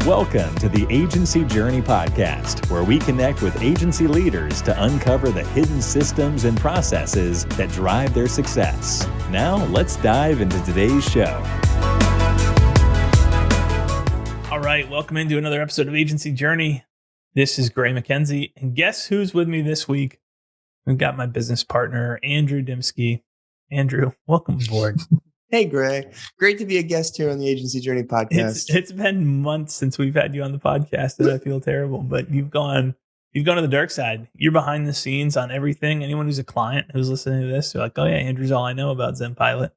Welcome to the Agency Journey Podcast, where we connect with agency leaders to uncover the hidden systems and processes that drive their success. Now, let's dive into today's show. All right, welcome into another episode of Agency Journey. This is Gray McKenzie, and guess who's with me this week? We've got my business partner, Andrew Dymski. Andrew, welcome aboard. Hey, Gray. Great to be a guest here on the Agency Journey podcast. It's been months since we've had you on the podcast, and I feel terrible, but you've gone to the dark side. You're behind the scenes on everything. Anyone who's a client who's listening to this, they're like, oh yeah, Andrew's all I know about ZenPilot.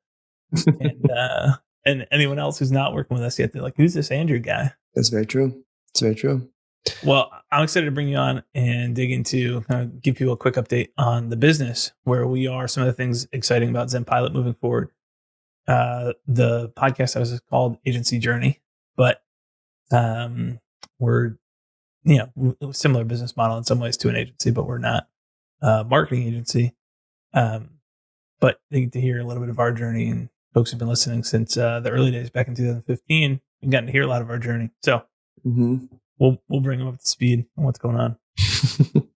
And anyone else who's not working with us yet, they're like, who's this Andrew guy? That's very true. It's very true. Well, I'm excited to bring you on and dig into, give people a quick update on the business, where we are, some of the things exciting about ZenPilot moving forward. The podcast was called Agency Journey, but we're similar business model in some ways to an agency, but we're not a marketing agency. But they get to hear a little bit of our journey, and folks have been listening since the early days back in 2015. We've gotten to hear a lot of our journey, so we'll bring them up to speed on what's going on. Let's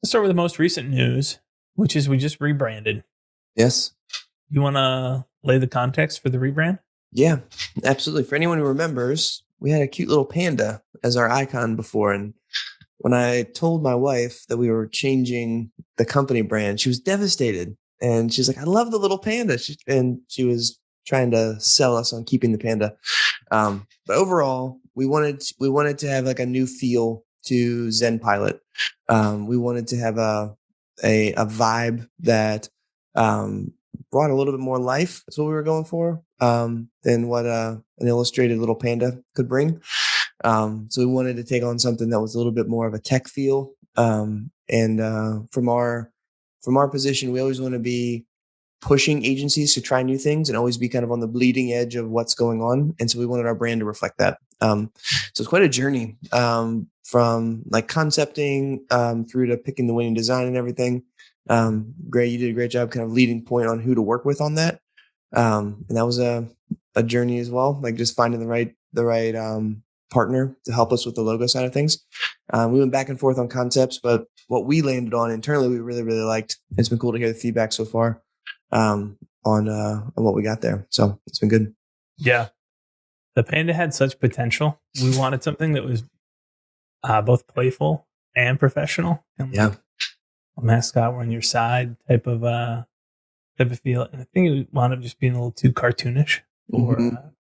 start with the most recent news, which is we just rebranded. Yes. You want to lay the context for the rebrand? Yeah, absolutely. For anyone who remembers, we had a cute little panda as our icon before. And when I told my wife that we were changing the company brand, she was devastated. And she's like, I love the little panda. And she was trying to sell us on keeping the panda. But overall, we wanted to have like a new feel to ZenPilot. We wanted to have a vibe that brought a little bit more life. That's what we were going for, than what an illustrated little panda could bring. So we wanted to take on something that was a little bit more of a tech feel. And from our position, we always want to be pushing agencies to try new things and always be kind of on the bleeding edge of what's going on. And so we wanted our brand to reflect that. So it's quite a journey, from like concepting through to picking the winning design and everything. Gray, you did a great job kind of leading point on who to work with on that. And that was a journey as well, like just finding the right partner to help us with the logo side of things. We went back and forth on concepts, but what we landed on internally, we really, really liked. It's been cool to hear the feedback so far, on what we got there. So it's been good. Yeah. The panda had such potential. We wanted something that was both playful and professional. And yeah. A mascot, we're on your side type of feel. And I think it wound up just being a little too cartoonish for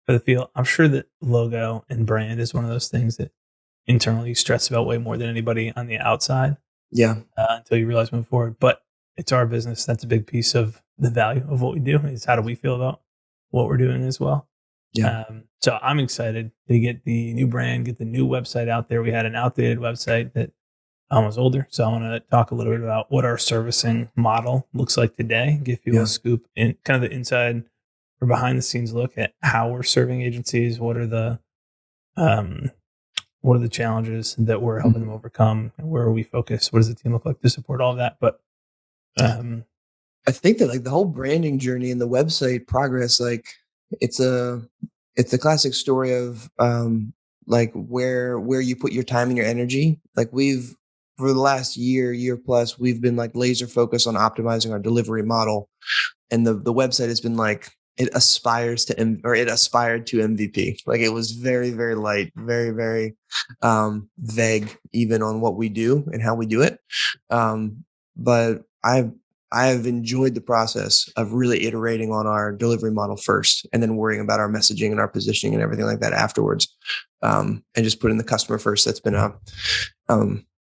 the feel. I'm sure that logo and brand is one of those things that internally you stress about way more than anybody on the outside. Yeah. Until you realize moving forward. But it's our business. That's a big piece of the value of what we do, is how do we feel about what we're doing as well. Yeah. So I'm excited to get the new brand, get the new website out there. We had an outdated website that was older. So I want to talk a little bit about what our servicing model looks like today, give people a scoop in kind of the inside or behind the scenes look at how we're serving agencies. What are the challenges that we're helping them overcome, and where are we focused? What does the team look like to support all of that? But I think that like the whole branding journey and the website progress, like it's a classic story of like where you put your time and your energy. Like for the last year plus, we've been like laser focused on optimizing our delivery model. And the website has been like, it aspired to MVP. Like it was very, very light, very, very vague even on what we do and how we do it. But I've enjoyed the process of really iterating on our delivery model first, and then worrying about our messaging and our positioning and everything like that afterwards. And just putting the customer first. That's been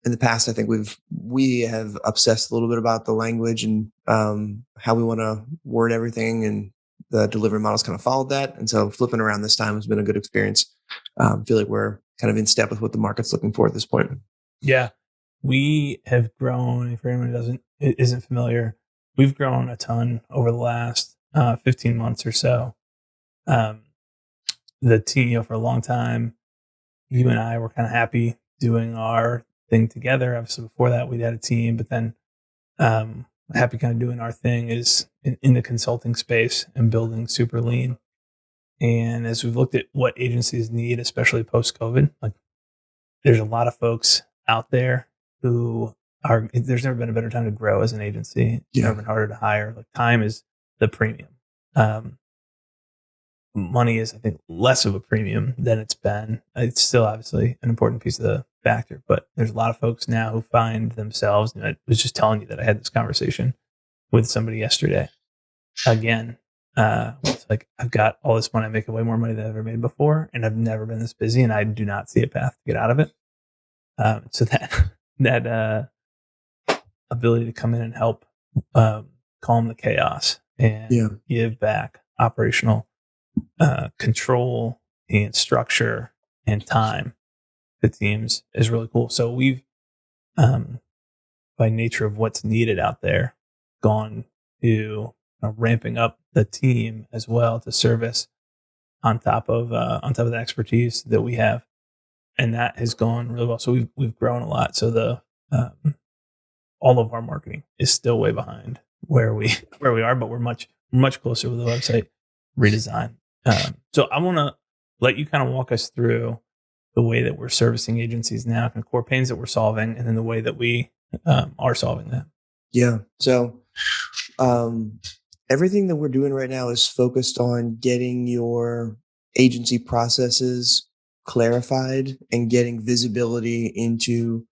in the past, I think we have obsessed a little bit about the language and how we want to word everything, and the delivery models kind of followed that. And so flipping around this time has been a good experience. I feel like we're kind of in step with what the market's looking for at this point. Yeah, we have grown. For anyone who isn't familiar, we've grown a ton over the last 15 months or so. The team, for a long time, you and I were kind of happy doing our thing together. Obviously, before that, we had a team, but then happy kind of doing our thing is in the consulting space and building super lean. And as we've looked at what agencies need, especially post-COVID, like there's a lot of folks out there who there's never been a better time to grow as an agency. It's never been harder to hire. Like time is the premium. Money is, I think, less of a premium than it's been. It's still obviously an important piece of the factor, but there's a lot of folks now who find themselves, and I was just telling you that I had this conversation with somebody yesterday. Again, it's like, I've got all this money, I'm making way more money than I've ever made before, and I've never been this busy, and I do not see a path to get out of it. So that ability to come in and help calm the chaos and give back operational control and structure and time to teams is really cool. So we've, by nature of what's needed out there, gone to ramping up the team as well to service on top of the expertise that we have, and that has gone really well. So we've grown a lot. So the all of our marketing is still way behind where we are, but we're much closer with the website redesign. So I want to let you kind of walk us through the way that we're servicing agencies now, kind of core pains that we're solving, and then the way that we are solving them. Yeah. So everything that we're doing right now is focused on getting your agency processes clarified and getting visibility into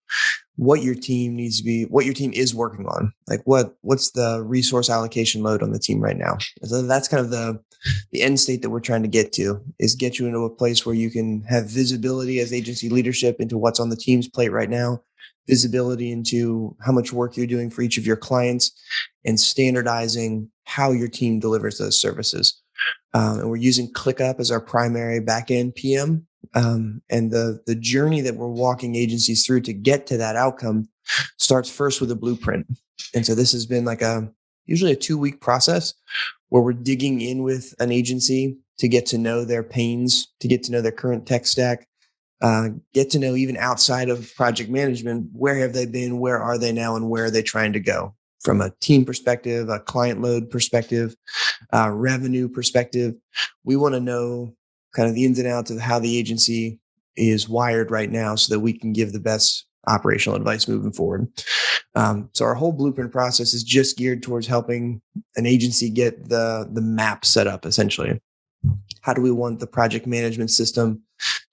what your team needs to be, what your team is working on. Like what's the resource allocation load on the team right now? So that's kind of the end state that we're trying to get to, is get you into a place where you can have visibility as agency leadership into what's on the team's plate right now, visibility into how much work you're doing for each of your clients, and standardizing how your team delivers those services. And we're using ClickUp as our primary backend PM. And the journey that we're walking agencies through to get to that outcome starts first with a blueprint. And so this has been like usually a 2-week process where we're digging in with an agency to get to know their pains, to get to know their current tech stack, get to know even outside of project management, where have they been, where are they now, and where are they trying to go from a team perspective, a client load perspective, revenue perspective. We want to know kind of the ins and outs of how the agency is wired right now so that we can give the best operational advice moving forward. So our whole blueprint process is just geared towards helping an agency get the map set up, essentially. How do we want the project management system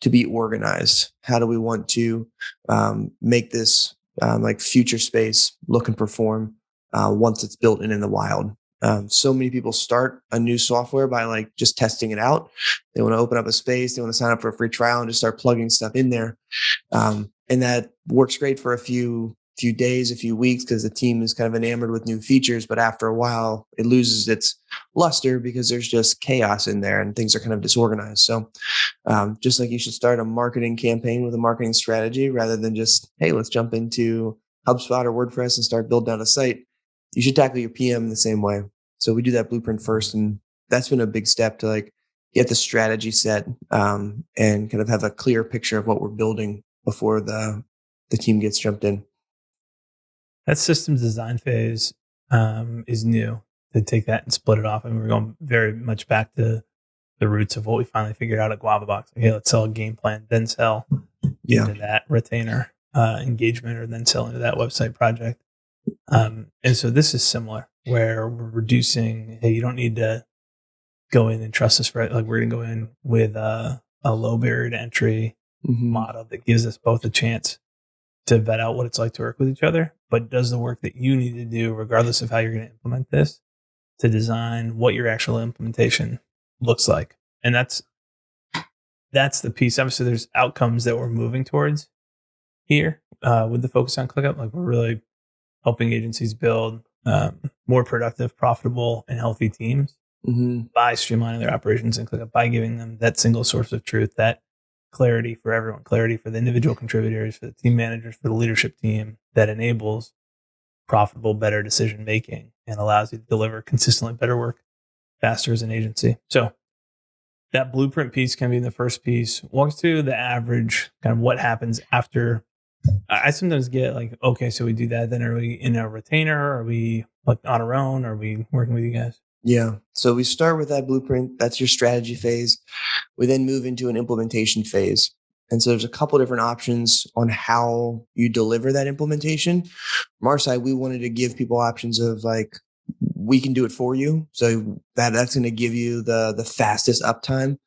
to be organized? How do we want to make this like future space look and perform once it's built in the wild? So many people start a new software by like just testing it out. They want to open up a space. They want to sign up for a free trial and just start plugging stuff in there. And that works great for a few days, a few weeks, because the team is kind of enamored with new features. But after a while, it loses its luster because there's just chaos in there and things are kind of disorganized. So just like you should start a marketing campaign with a marketing strategy rather than just, hey, let's jump into HubSpot or WordPress and start building out a site, you should tackle your PM in the same way. So we do that blueprint first. And that's been a big step to like get the strategy set and kind of have a clear picture of what we're building before the team gets jumped in. That systems design phase is new, to take that and split it off. And we're going very much back to the roots of what we finally figured out at GuavaBox. Okay, let's sell a game plan, then sell into that retainer engagement, or then sell into that website project. And so this is similar, where we're reducing, hey, you don't need to go in and trust us, right? Like we're going to go in with a low barrier to entry model that gives us both a chance to vet out what it's like to work with each other, but does the work that you need to do, regardless of how you're going to implement this, to design what your actual implementation looks like. And that's the piece. Obviously, there's outcomes that we're moving towards here with the focus on ClickUp. Like we're really helping agencies build more productive, profitable, and healthy teams by streamlining their operations in ClickUp, by giving them that single source of truth, that clarity for everyone, clarity for the individual contributors, for the team managers, for the leadership team, that enables profitable, better decision making and allows you to deliver consistently better work faster as an agency. So that blueprint piece can be the first piece. Walk us through the average, kind of what happens after. I sometimes get like, okay, so we do that. Then are we in a retainer? Are we like on our own? Are we working with you guys? Yeah. So we start with that blueprint. That's your strategy phase. We then move into an implementation phase. And so there's a couple different options on how you deliver that implementation. From our side, we wanted to give people options of like, we can do it for you. So that's going to give you the fastest uptime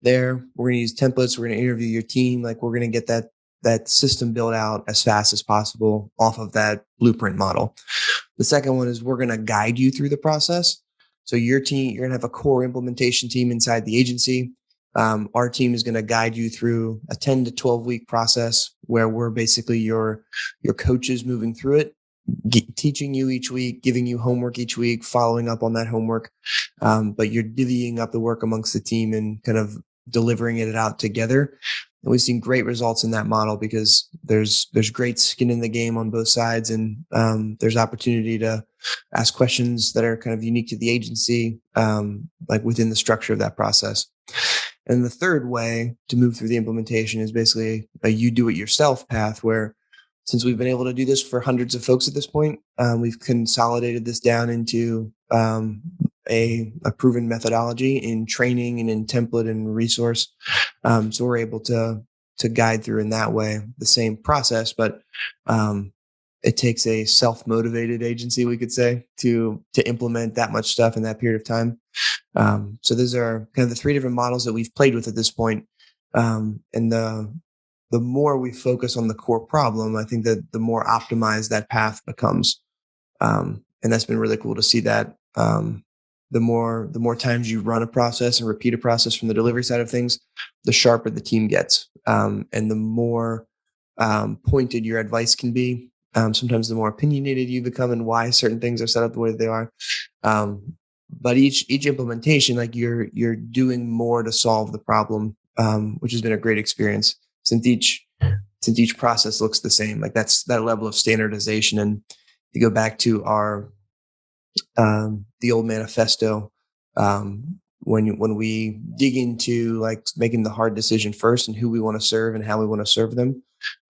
there. We're going to use templates. We're going to interview your team. Like we're going to get that system built out as fast as possible off of that blueprint model. The second one is we're going to guide you through the process. So your team, you're going to have a core implementation team inside the agency. Our team is going to guide you through a 10 to 12 week process where we're basically your coaches moving through it, teaching you each week, giving you homework each week, following up on that homework. But you're divvying up the work amongst the team and kind of delivering it out together. And we've seen great results in that model because there's great skin in the game on both sides. And there's opportunity to ask questions that are kind of unique to the agency, like within the structure of that process. And the third way to move through the implementation is basically a you do it yourself path where since we've been able to do this for hundreds of folks at this point, we've consolidated this down into a proven methodology in training and in template and resource. So we're able to guide through in that way the same process, but it takes a self-motivated agency, we could say, to implement that much stuff in that period of time. So those are kind of the three different models that we've played with at this point. And the more we focus on the core problem, I think that the more optimized that path becomes. And that's been really cool to see that. The more times you run a process and repeat a process from the delivery side of things, the sharper the team gets. And the more pointed your advice can be. Sometimes the more opinionated you become and why certain things are set up the way that they are. But each implementation, like you're doing more to solve the problem, which has been a great experience since each process looks the same. Like that's that level of standardization. And to go back to our the old manifesto, when we dig into like making the hard decision first and who we want to serve and how we want to serve them,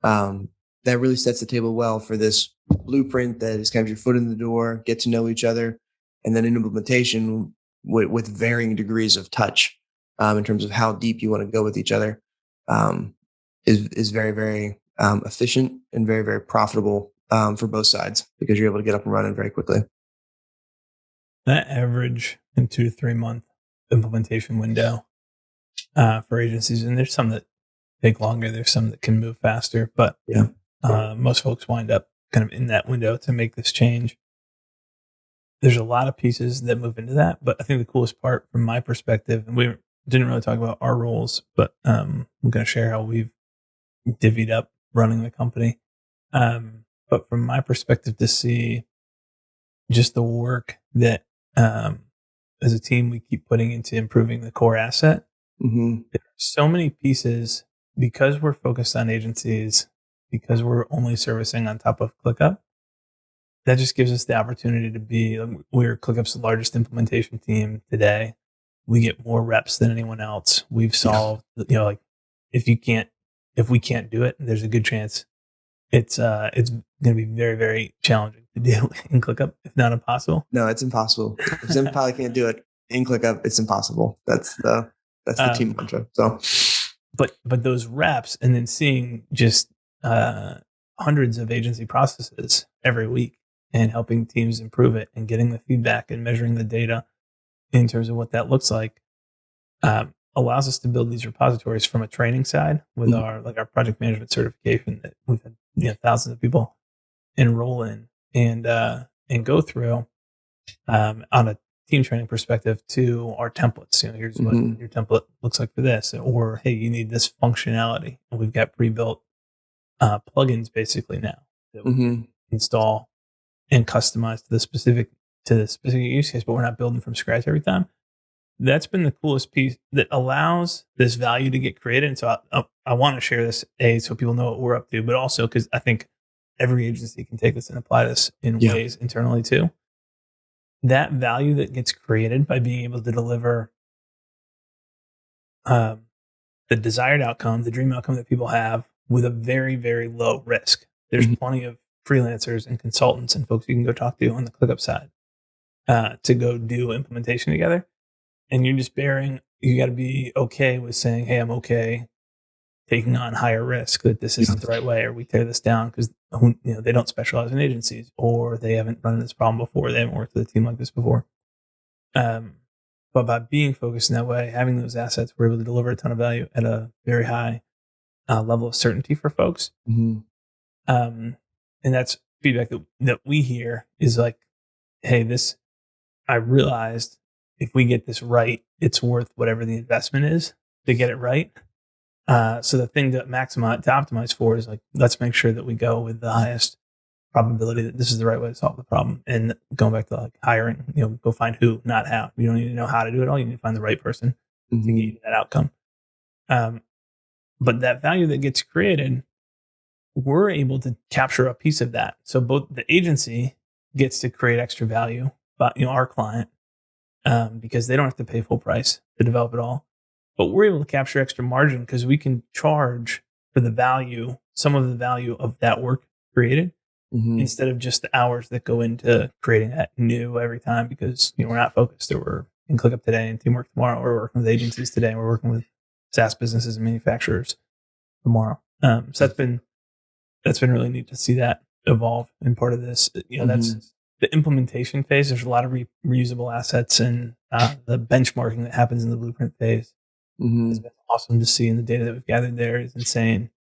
that really sets the table well for this blueprint that is kind of your foot in the door, get to know each other, and then in implementation with varying degrees of touch in terms of how deep you want to go with each other is very, very efficient and very, very profitable for both sides because you're able to get up and running very quickly. That average in 2 to 3 month implementation window for agencies, and there's some that take longer, there's some that can move faster, but yeah. Most folks wind up kind of in that window to make this change. There's a lot of pieces that move into that, but I think the coolest part from my perspective, and we didn't really talk about our roles, but I'm going to share how we've divvied up running the company. But from my perspective, to see just the work that as a team we keep putting into improving the core asset. Mm-hmm. There are so many pieces because we're focused on agencies, because we're only servicing on top of ClickUp. That just gives us the opportunity to be, we're ClickUp's largest implementation team today. We get more reps than anyone else. We've solved, like if we can't do it, there's a good chance it's going to be very, very challenging to do in ClickUp, if not impossible. No, it's impossible. If ZenPilot can't do it in ClickUp, it's impossible. That's the team mantra. So, but those reps and then seeing just hundreds of agency processes every week and helping teams improve it and getting the feedback and measuring the data in terms of what that looks like allows us to build these repositories from a training side with our project management certification that we've had thousands of people enroll in and go through on a team training perspective to our templates. Here's what your template looks like for this, or hey, you need this functionality, and we've got pre-built plugins basically now that we can install and customize to the specific use case, but we're not building from scratch every time. That's been the coolest piece that allows this value to get created. And so I want to share this, so people know what we're up to, but also because I think every agency can take this and apply this in ways internally too. That value that gets created by being able to deliver the desired outcome, the dream outcome that people have with a very, very low risk. There's plenty of freelancers and consultants and folks you can go talk to on the ClickUp side to go do implementation together. And you're just you got to be okay with saying, hey, I'm okay taking on higher risk, that this isn't the right way, or we tear this down because they don't specialize in agencies, or they haven't run this problem before, they haven't worked with a team like this before. But by being focused in that way, having those assets, we're able to deliver a ton of value at a very high level of certainty for folks. Mm-hmm. And that's feedback that we hear is like, hey, I realized if we get this right, it's worth whatever the investment is to get it right. So the thing to optimize for is like, let's make sure that we go with the highest probability that this is the right way to solve the problem. And going back to like hiring, go find who, not how. You don't need to know how to do it all. You need to find the right person to get you that outcome. But that value that gets created, we're able to capture a piece of that. So both the agency gets to create extra value, but our client, because they don't have to pay full price to develop it all. But we're able to capture extra margin because we can charge for some of the value of that work created, instead of just the hours that go into creating that new every time, because we're not focused. We're in ClickUp today and Teamwork tomorrow. We're working with agencies today, and we're working with SaaS businesses and manufacturers tomorrow. So that's been really neat to see that evolve. And part of this, that's the implementation phase. There's a lot of reusable assets, and the benchmarking that happens in the blueprint phase has been awesome to see. And the data that we've gathered there is insane.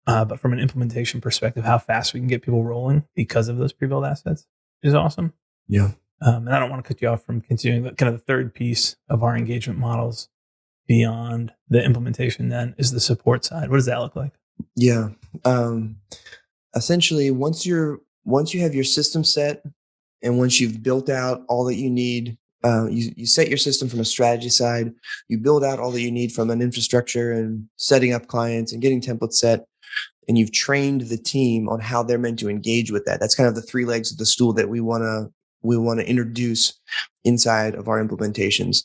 But from an implementation perspective, how fast we can get people rolling because of those pre-built assets is awesome. Yeah. And I don't want to cut you off from continuing, but kind of the third piece of our engagement models beyond the implementation then is the support side. What does that look like? Yeah. Essentially, once you have your system set, and once you've built out all that you need, you set your system from a strategy side, you build out all that you need from an infrastructure and setting up clients and getting templates set, and you've trained the team on how they're meant to engage with that. That's kind of the three legs of the stool that we want to introduce inside of our implementations.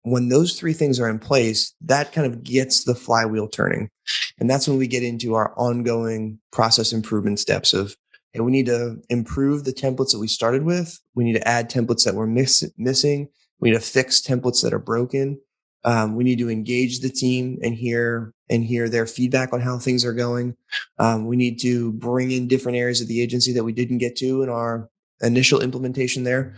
When those three things are in place, that kind of gets the flywheel turning. And that's when we get into our ongoing process improvement steps of, hey, we need to improve the templates that we started with. We need to add templates that we're missing. We need to fix templates that are broken. We need to engage the team and hear their feedback on how things are going. We need to bring in different areas of the agency that we didn't get to in our initial implementation there.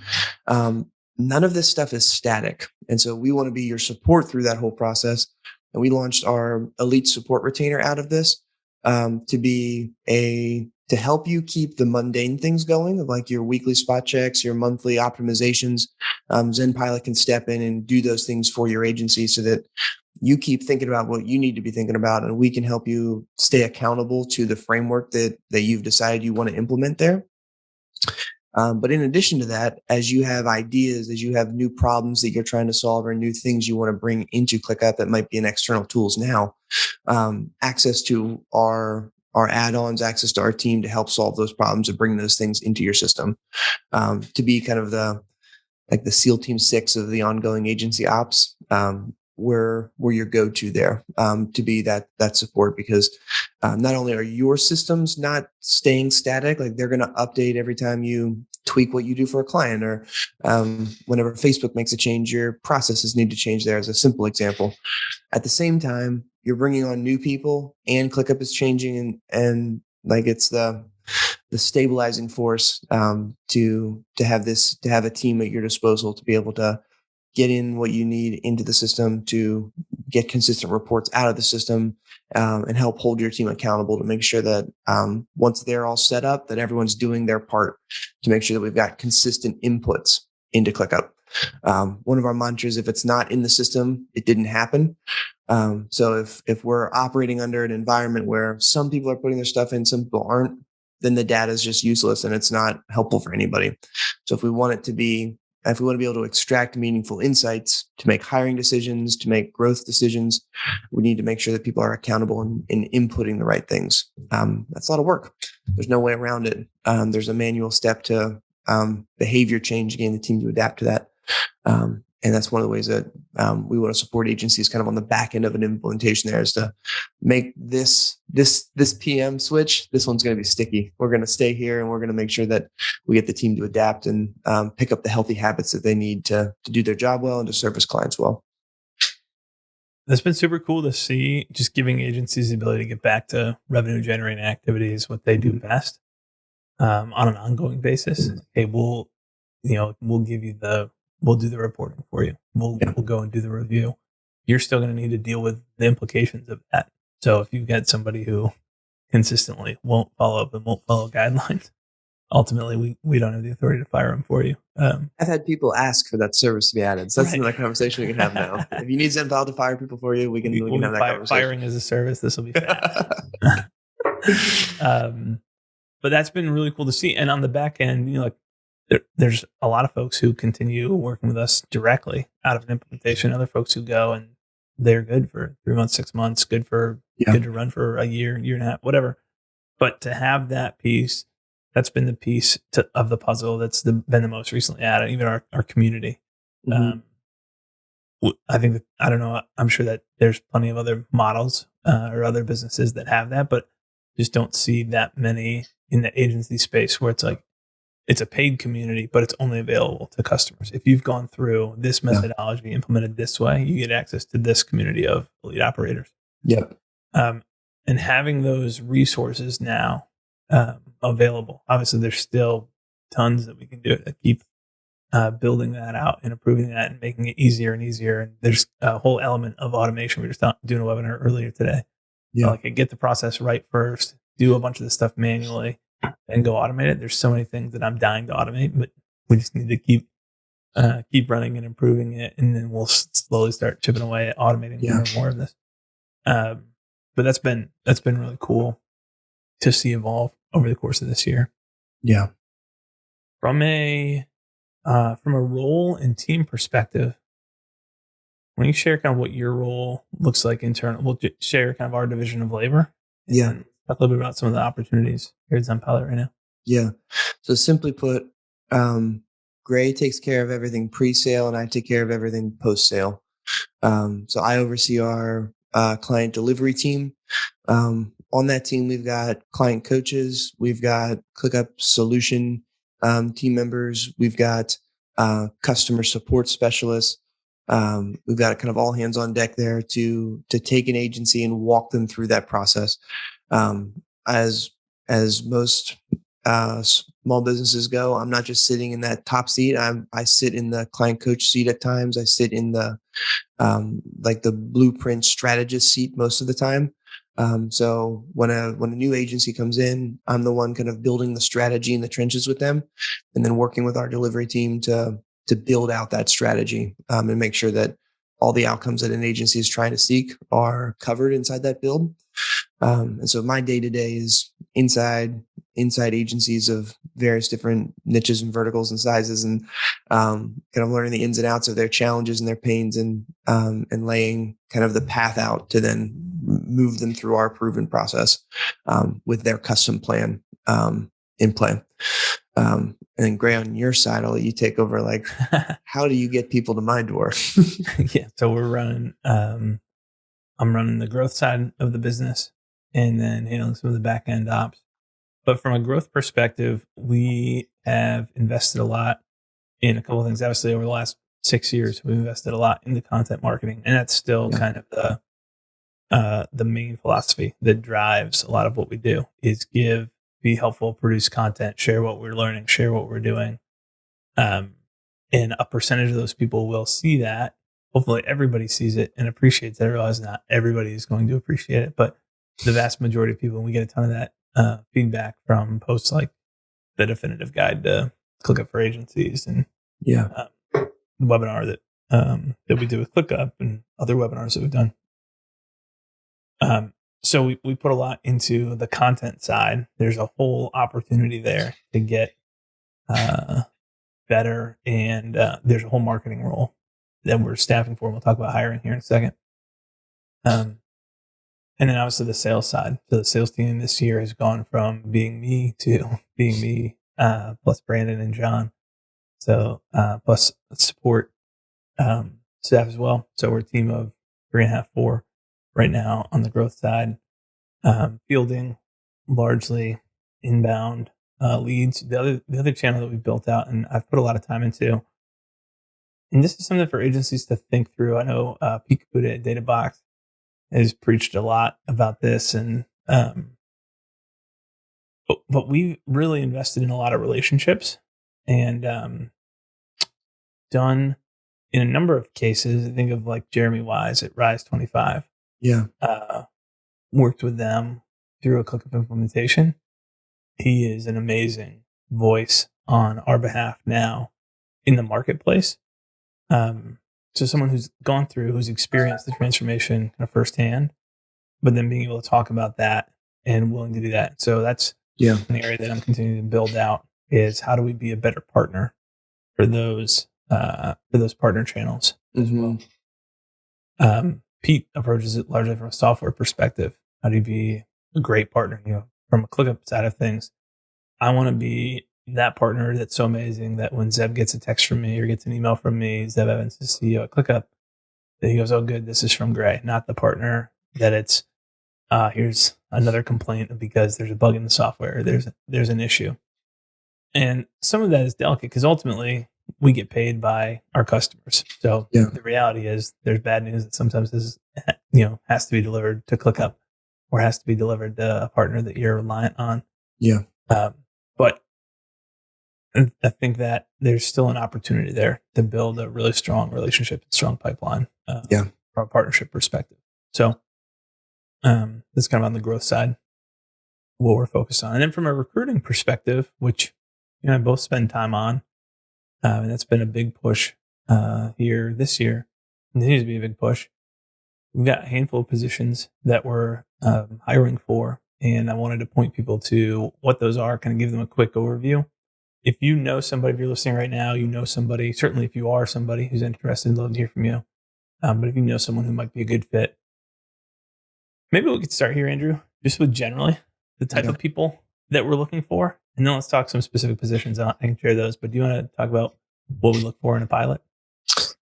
None of this stuff is static. And so we want to be your support through that whole process. And we launched our elite support retainer out of this to help you keep the mundane things going, of like your weekly spot checks, your monthly optimizations. ZenPilot can step in and do those things for your agency so that you keep thinking about what you need to be thinking about, and we can help you stay accountable to the framework that you've decided you want to implement there. But in addition to that, as you have ideas, as you have new problems that you're trying to solve or new things you want to bring into ClickUp that might be in external tools now, access to our add-ons, access to our team to help solve those problems and bring those things into your system, to be kind of the SEAL Team 6 of the ongoing agency ops. We're your go-to there, to be that support, because not only are your systems not staying static, like they're going to update every time you tweak what you do for a client, or whenever Facebook makes a change, your processes need to change there, as a simple example. At the same time, you're bringing on new people, and ClickUp is changing, and like it's the stabilizing force to have a team at your disposal to be able to get in what you need into the system, to get consistent reports out of the system, and help hold your team accountable to make sure that once they're all set up, that everyone's doing their part to make sure that we've got consistent inputs into ClickUp. One of our mantras, if it's not in the system, it didn't happen. So if we're operating under an environment where some people are putting their stuff in, some people aren't, then the data is just useless and it's not helpful for anybody. So if we want to be able to extract meaningful insights, to make hiring decisions, to make growth decisions, we need to make sure that people are accountable in inputting the right things. That's a lot of work. There's no way around it. There's a manual step to behavior change, getting the team to adapt to that. that's one of the ways that we want to support agencies kind of on the back end of an implementation there, is to make this PM switch. This one's going to be sticky. We're going to stay here, and we're going to make sure that we get the team to adapt and pick up the healthy habits that they need to do their job well and to service clients well. That's been super cool to see, just giving agencies the ability to get back to revenue generating activities, what they do best, on an ongoing basis. Hey, we'll do the reporting for you. We'll go and do the review. You're still going to need to deal with the implications of that. So if you've got somebody who consistently won't follow up and won't follow guidelines, ultimately we don't have the authority to fire them for you. I've had people ask for that service to be added. So that's another conversation we can have now. If you need ZenPilot to fire people for you, we can have that conversation. Firing as a service, this will be fast. But that's been really cool to see. And on the back end, there's a lot of folks who continue working with us directly out of an implementation. Other folks who go and they're good for 3 months, 6 months, good to run for a year and a half, whatever. But to have that piece, that's been the piece of the puzzle that's been the most recently added, even our community. I think I don't know. I'm sure that there's plenty of other models or other businesses that have that, but just don't see that many in the agency space where it's like, it's a paid community, but it's only available to customers. If you've gone through this methodology, implemented this way, you get access to this community of elite operators. Yep. And having those resources now available, obviously there's still tons that we can do to keep building that out and improving that and making it easier and easier. And there's a whole element of automation. We were just doing a webinar earlier today. Get the process right first, do a bunch of this stuff manually, and go automate it. There's so many things that I'm dying to automate, but we just need to keep running and improving it, and then we'll slowly start chipping away at automating more and more of this. But that's been really cool to see evolve over the course of this year. Yeah. From a role and team perspective, when you share kind of what your role looks like internal, we'll share kind of our division of labor. Yeah. Talk a little bit about some of the opportunities here at ZenPilot right now. Yeah. So simply put, Gray takes care of everything pre-sale and I take care of everything post-sale. So I oversee our client delivery team. On that team, we've got client coaches, we've got ClickUp solution team members, we've got customer support specialists. We've got kind of all hands on deck there to take an agency and walk them through that process. As most small businesses go, I'm not just sitting in that top seat. I sit in the client coach seat at times. I sit in the the blueprint strategist seat most of the time. So when a new agency comes in, I'm the one kind of building the strategy in the trenches with them, and then working with our delivery team to build out that strategy and make sure that all the outcomes that an agency is trying to seek are covered inside that build. And so my day-to-day is inside agencies of various different niches and verticals and sizes, and kind of learning the ins and outs of their challenges and their pains, and laying kind of the path out to then move them through our proven process with their custom plan in play. And then Gray, on your side, I'll let you take over. Like, how do you get people to my door? Yeah. So we're running, I'm running the growth side of the business and then handling some of the back end ops. But from a growth perspective, we have invested a lot in a couple of things. Obviously, over the last 6 years, we've invested a lot into content marketing, and that's still kind of the main philosophy that drives a lot of what we do is be helpful, produce content, share what we're learning, share what we're doing. And a percentage of those people will see that. Hopefully everybody sees it and appreciates it. I realize not everybody is going to appreciate it, but the vast majority of people, and we get a ton of that feedback from posts like the definitive guide to ClickUp for agencies and the webinar that we do with ClickUp and other webinars that we've done. So we put a lot into the content side. There's a whole opportunity there to get better, and there's a whole marketing role that we're staffing for. We'll talk about hiring here in a second. And then obviously the sales side. So the sales team this year has gone from being me to being me, plus Brandon and John. So plus support staff as well. So we're a team of 3.5, 4 right now on the growth side, fielding largely inbound leads. The other channel that we built out and I've put a lot of time into, and this is something for agencies to think through. I know Pete Caputa at DataBox has preached a lot about this, and but we really invested in a lot of relationships and done in a number of cases. I think of like Jeremy Wise at Rise 25. Yeah. Worked with them through a ClickUp implementation. He is an amazing voice on our behalf now in the marketplace. So someone who's gone through, who's experienced the transformation kind of firsthand, but then being able to talk about that and willing to do that. So that's an area that I'm continuing to build out, is how do we be a better partner for those partner channels as well. Pete approaches it largely from a software perspective. How do you be a great partner? From a ClickUp side of things, I want to be that partner that's so amazing that when Zeb gets a text from me or gets an email from me, Zeb Evans, the CEO at ClickUp, that he goes, "Oh, good, this is from Gray," not the partner that it's, here's another complaint because there's a bug in the software, there's an issue. And some of that is delicate because ultimately we get paid by our customers. So the reality is there's bad news that sometimes has to be delivered to ClickUp or has to be delivered to a partner that you're reliant on. But I think that there's still an opportunity there to build a really strong relationship and strong pipeline from a partnership perspective. So that's kind of on the growth side, what we're focused on. And then from a recruiting perspective, which I both spend time on, and that's been a big push here this year, continues to be a big push. We've got a handful of positions that we're hiring for, and I wanted to point people to what those are, kind of give them a quick overview. If you know somebody, if you're listening right now, you know somebody, certainly if you are somebody who's interested, I'd love to hear from you. But if you know someone who might be a good fit, maybe we could start here, Andrew, just with generally the type of people that we're looking for. And then let's talk some specific positions. I can share those, but do you want to talk about what we look for in a pilot?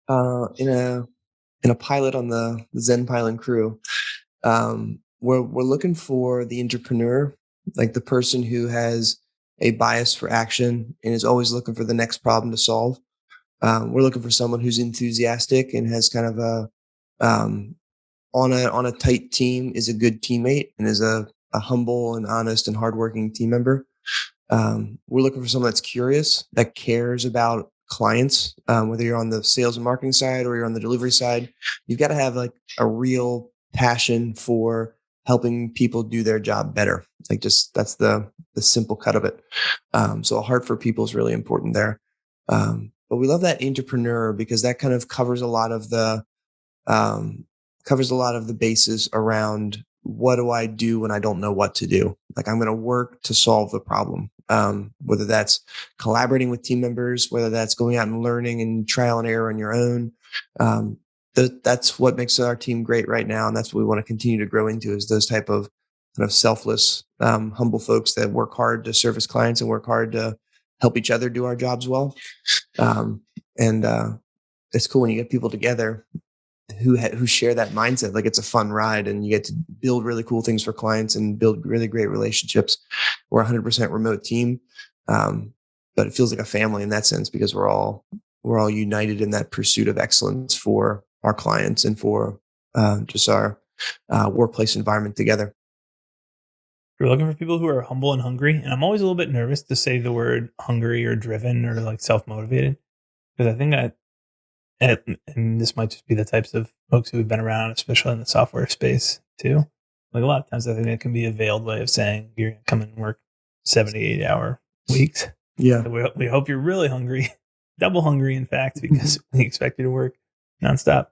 In a pilot on the ZenPilot crew, we're looking for the entrepreneur, like the person who has a bias for action and is always looking for the next problem to solve. We're looking for someone who's enthusiastic and has kind of on a tight team, is a good teammate and is a humble and honest and hardworking team member. We're looking for someone that's curious, that cares about clients, whether you're on the sales and marketing side or you're on the delivery side. You've got to have like a real passion for helping people do their job better. Like just that's the simple cut of it. So a heart for people is really important there. But we love that entrepreneur because that kind of covers a lot of the bases around what do I do when I don't know what to do? Like I'm going to work to solve the problem. Whether that's collaborating with team members, whether that's going out and learning and trial and error on your own. That's what makes our team great right now. And that's what we want to continue to grow into, is those type of kind of selfless, humble folks that work hard to service clients and work hard to help each other do our jobs well. It's cool when you get people together who share that mindset. Like it's a fun ride and you get to build really cool things for clients and build really great relationships. We're a 100% remote team. But it feels like a family in that sense because we're all united in that pursuit of excellence for our clients and for just our workplace environment together. We're looking for people who are humble and hungry. And I'm always a little bit nervous to say the word hungry or driven or like self-motivated, because I think and this might just be the types of folks who have been around, especially in the software space too. Like a lot of times I think it can be a veiled way of saying you're going to come and work 78-hour weeks. Yeah. So we hope you're really hungry, double hungry, in fact, because we expect you to work nonstop.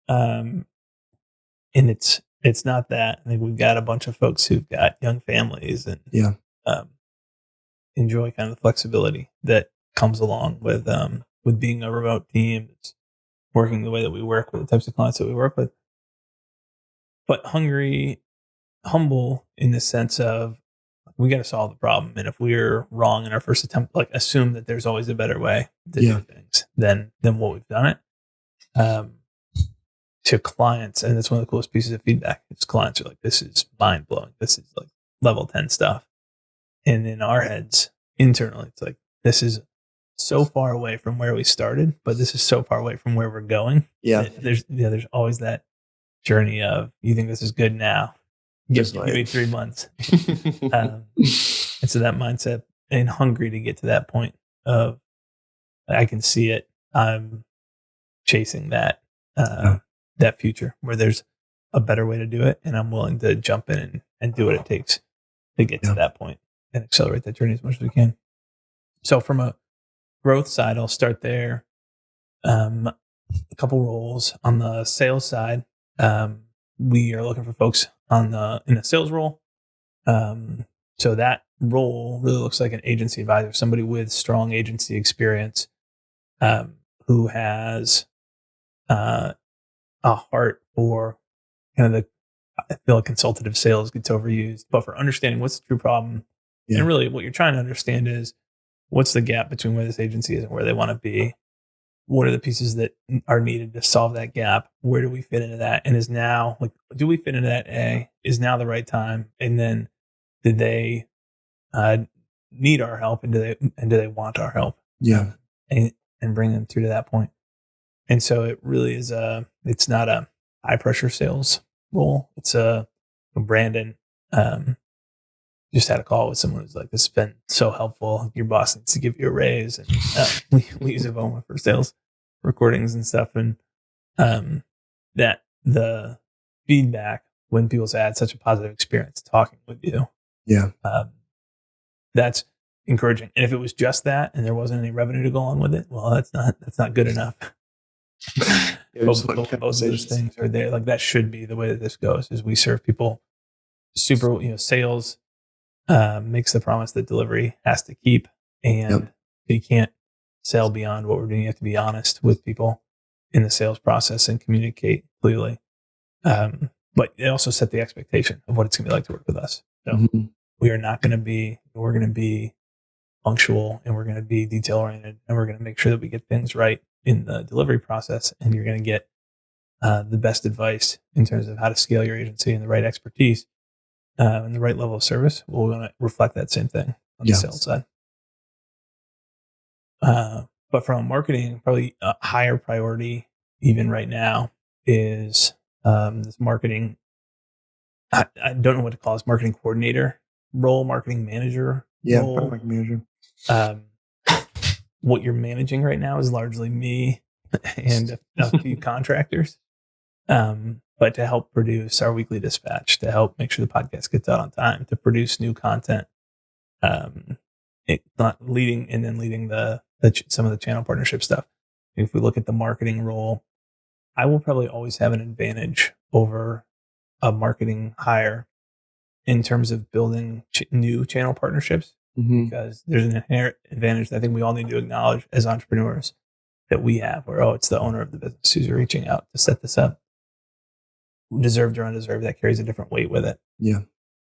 And it's not that. I think we've got a bunch of folks who've got young families and enjoy kind of the flexibility that comes along with being a remote team, working the way that we work with the types of clients that we work with. But hungry, humble in the sense of we got to solve the problem. And if we're wrong in our first attempt, like assume that there's always a better way to do things than what we've done it. to clients. And that's one of the coolest pieces of feedback. Is clients are like, this is mind blowing. This is like level 10 stuff. And in our heads internally, it's like, this is so far away from where we started, but this is so far away from where we're going. Yeah. There's always that journey of, you think this is good now. Give me 3 months. And so that mindset, and hungry to get to that point of, I can see it. I'm chasing that, that future where there's a better way to do it. And I'm willing to jump in and do what it takes to get to that point and accelerate that journey as much as we can. So from a growth side, I'll start there. A couple roles on the sales side. We are looking for folks in a sales role. So that role really looks like an agency advisor, somebody with strong agency experience, who has a heart for kind of I feel like consultative sales gets overused, but for understanding what's the true problem. Yeah. And really what you're trying to understand is, what's the gap between where this agency is and where they want to be? What are the pieces that are needed to solve that gap? Where do we fit into that? And is now, like, do we fit into that? Is now the right time? And then did they need our help? And do they want our help? Yeah. And bring them through to that point. And so it really is it's not a high pressure sales role. It's Brandon just had a call with someone who's like, this has been so helpful. Your boss needs to give you a raise. And we use Avoma for sales recordings and stuff. And that the feedback when people's had such a positive experience talking with you. Yeah. That's encouraging. And if it was just that and there wasn't any revenue to go along with it, well, that's not good enough. Both of those things are there. Like, that should be the way that this goes, is we serve people super, sales makes the promise that delivery has to keep, and you can't sell beyond what we're doing. You have to be honest with people in the sales process and communicate clearly. But they also set the expectation of what it's going to be like to work with us. So we're going to be punctual, and we're going to be detail oriented, and we're going to make sure that we get things right in the delivery process. And you're going to get the best advice in terms of how to scale your agency and the right expertise. And the right level of service, we're going to reflect that same thing on the sales side. But from marketing, probably a higher priority, even right now, is this marketing. I don't know what to call this, marketing coordinator role, marketing manager role. Marketing manager. What you're managing right now is largely me and a few contractors. But to help produce our weekly dispatch, to help make sure the podcast gets out on time, to produce new content, leading some of the channel partnership stuff. If we look at the marketing role, I will probably always have an advantage over a marketing hire in terms of building new channel partnerships, because there's an inherent advantage that I think we all need to acknowledge as entrepreneurs that we have, where, it's the owner of the business who's reaching out to set this up. Deserved or undeserved, that carries a different weight with it. Yeah.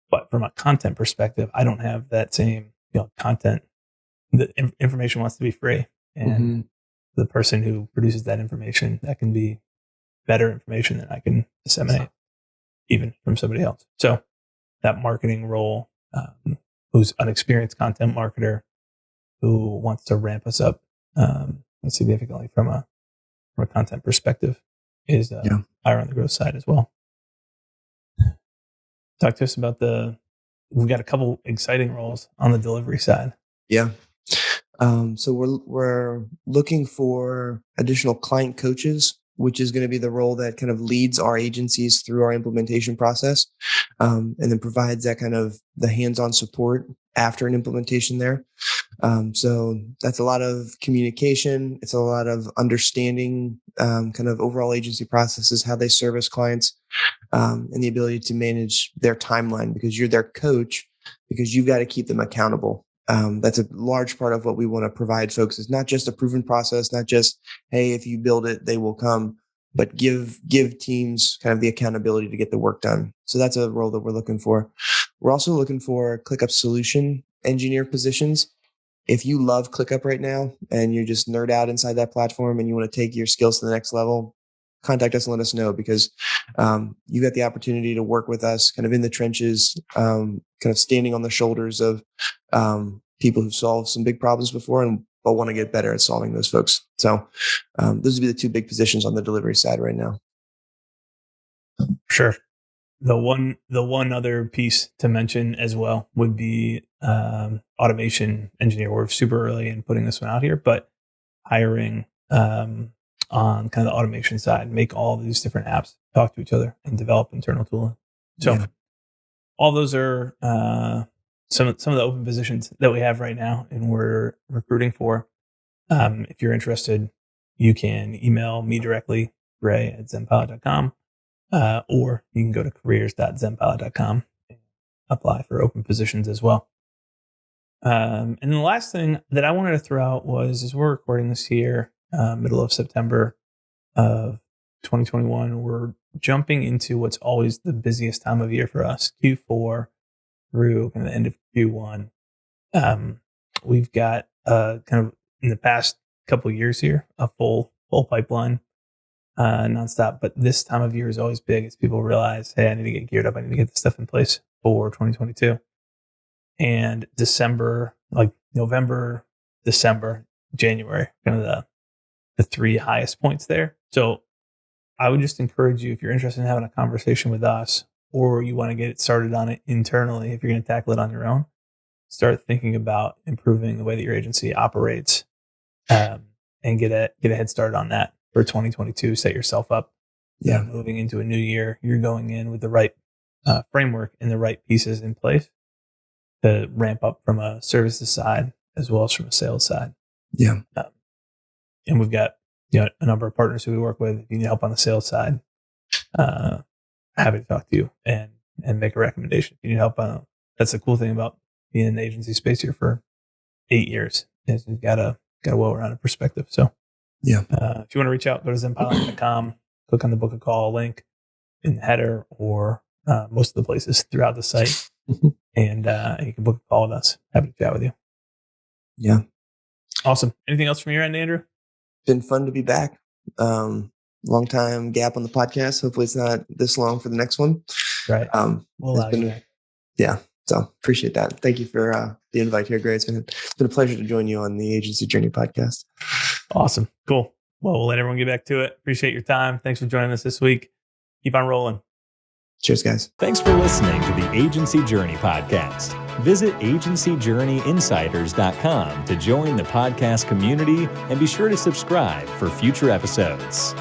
But from a content perspective, I don't have that same content. The information wants to be free, and the person who produces that information, that can be better information than I can disseminate, even from somebody else. So that marketing role, who's an experienced content marketer who wants to ramp us up significantly from a content perspective, is higher on the growth side as well. Talk to us about we've got a couple exciting roles on the delivery side. Yeah. So we're looking for additional client coaches, which is going to be the role that kind of leads our agencies through our implementation process, and then provides that kind of the hands-on support after an implementation there. So that's a lot of communication. It's a lot of understanding kind of overall agency processes, how they service clients, and the ability to manage their timeline, because you're their coach, because you've got to keep them accountable. That's a large part of what we want to provide folks, is not just a proven process, not just, hey, if you build it, they will come, but give teams kind of the accountability to get the work done. So that's a role that we're looking for. We're also looking for ClickUp solution engineer positions. If you love ClickUp right now and you're just nerd out inside that platform and you want to take your skills to the next level, contact us and let us know, because you got the opportunity to work with us kind of in the trenches, kind of standing on the shoulders of people who've solved some big problems before and but want to get better at solving those folks. So those would be the two big positions on the delivery side right now. Sure. The one other piece to mention as well would be automation engineer. We're super early in putting this one out here, but hiring on kind of the automation side, make all these different apps talk to each other and develop internal tooling. So all those are some of the open positions that we have right now and we're recruiting for. If you're interested, you can email me directly, ray@zenpilot.com, or you can go to careers.zenpilot.com and apply for open positions as well. And the last thing that I wanted to throw out was, as we're recording this here, middle of September of 2021, we're jumping into what's always the busiest time of year for us, Q4 through kind of the end of Q1. We've got kind of in the past couple of years here, a full pipeline nonstop. But this time of year is always big as people realize, hey, I need to get geared up. I need to get this stuff in place for 2022. And December, like November, December, January, kind of the three highest points there. So I would just encourage you, if you're interested in having a conversation with us, or you want to get it started on it internally, if you're going to tackle it on your own, start thinking about improving the way that your agency operates, and get a head start on that for 2022. Set yourself up. Yeah. Moving into a new year, you're going in with the right framework and the right pieces in place to ramp up from a services side as well as from a sales side. Yeah. And we've got a number of partners who we work with. If you need help on the sales side, happy to talk to you and make a recommendation. If you need help on that's the cool thing about being in the agency space here for 8 years, is we've got a well-rounded perspective. So if you want to reach out, go to ZenPilot.com, click on the book a call link in the header or most of the places throughout the site. And you can book a call with us. Happy to chat with you. Yeah. Awesome. Anything else from your end, Andrew? Been fun to be back. Long time gap on the podcast. Hopefully it's not this long for the next one. Right. We'll allow you. Yeah. So appreciate that. Thank you for the invite here, Gray. It's been a pleasure to join you on the Agency Journey podcast. Awesome. Cool. Well, we'll let everyone get back to it. Appreciate your time. Thanks for joining us this week. Keep on rolling. Cheers, guys. Thanks for listening to the Agency Journey podcast. Visit agencyjourneyinsiders.com to join the podcast community and be sure to subscribe for future episodes.